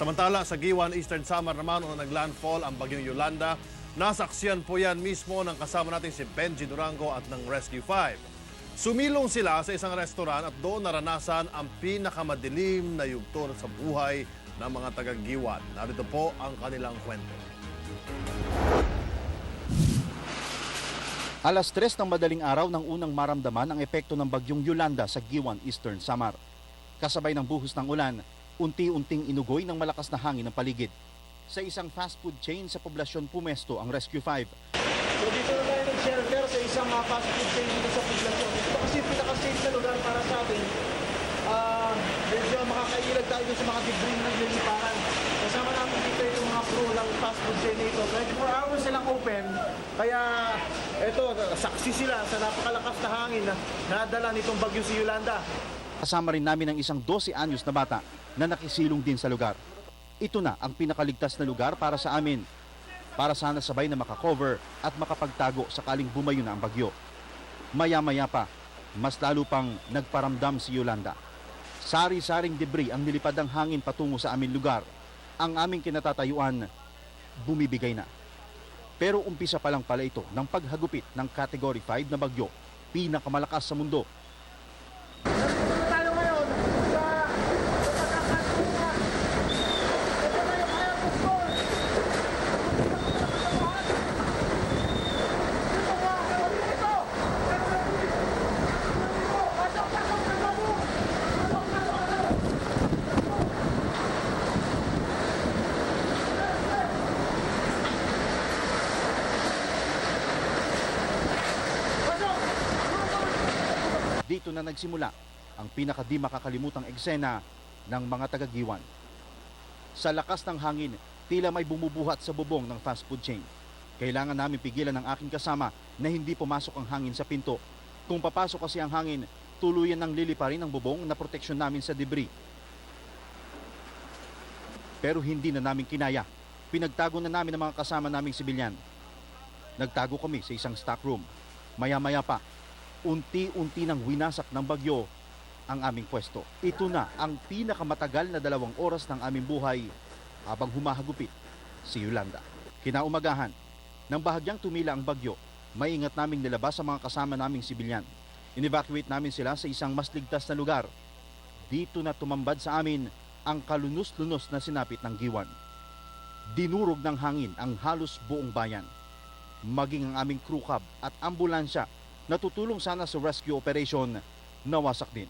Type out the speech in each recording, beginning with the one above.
Samantala sa Giwan, Eastern Samar naman nung naglandfall ang bagyong Yolanda, nasaksiyan po yan mismo ng kasama natin si Benji Durango at ng Rescue 5. Sumilong sila sa isang restaurant at doon naranasan ang pinakamadilim na yugto sa buhay ng mga taga-Giwan. Narito po ang kanilang kwento. Alas 3 ng madaling araw nang unang maramdaman ang epekto ng bagyong Yolanda sa Giwan, Eastern Samar. Kasabay ng buhos ng ulan, unti-unting inugoy ng malakas na hangin ang paligid. Sa isang fast food chain sa poblasyon pumesto ang Rescue 5. So dito na tayo nag-shelter sa isang fast food chain dito sa poblasyon. Ito kasi pinaka-safe na lugar para sa atin. Medyo makakailag tayo sa mga debris na niliparan. Kasama namin dito yung mga crew ng fast food chain na ito. 24 hours silang open. Kaya ito, saksi sila sa napakalakas na hangin na nadala nitong bagyo si Yolanda. Kasama rin namin ang isang 12 anyos na bata na nakisilong din sa lugar. Ito na ang pinakaligtas na lugar para sa amin. Para sana sabay na makakover at makapagtago sakaling bumayo na ang bagyo. Maya-maya pa, mas lalo pang nagparamdam si Yolanda. Sari-saring debris ang nilipad ng hangin patungo sa aming lugar. Ang aming kinatatayuan, bumibigay na. Pero umpisa pa lang pala ito ng paghagupit ng Category 5 na bagyo, pinakamalakas sa mundo. Dito na nagsimula ang pinakadi makakalimutang eksena ng mga taga-Giwan. Sa lakas ng hangin, tila may bumubuhat sa bubong ng fast food chain. Kailangan namin pigilan ang aking kasama na hindi pumasok ang hangin sa pinto. Kung papasok kasi ang hangin, tuluyan ng liliparin ang bubong na proteksyon namin sa debris. Pero hindi na namin kinaya. Pinagtago na namin ang mga kasama naming sibilyan. Nagtago kami sa isang stock room. Maya-maya pa, unti-unti nang winasak ng bagyo ang aming pwesto. Ito na ang pinakamatagal na 2 oras ng aming buhay habang humahagupit si Yolanda. Kinaumagahan, nang bahagyang tumila ang bagyo, maingat naming nilabas ang mga kasama naming sibilyan. In-evacuate namin sila sa isang mas ligtas na lugar. Dito na tumambad sa amin ang kalunos-lunos na sinapit ng Giwan. Dinurog ng hangin ang halos buong bayan. Maging ang aming crew cab at ambulansya natutulong sana sa rescue operation, nawasak din.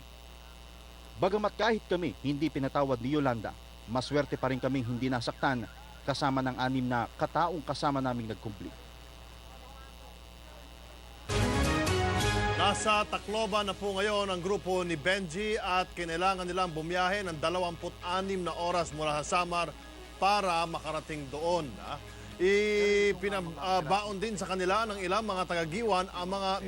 Bagamat kahit kami hindi pinatawad ni Yolanda, maswerte pa rin kaming hindi nasaktan kasama ng 6 na kataong kasama naming nagkumpli. Nasa Tacloban na po ngayon ang grupo ni Benji at kinailangan nilang bumiyahe ng 26 na oras mula sa Samar para makarating doon. Ipinabaon din sa kanila ng ilang mga taga-Giwan ang mga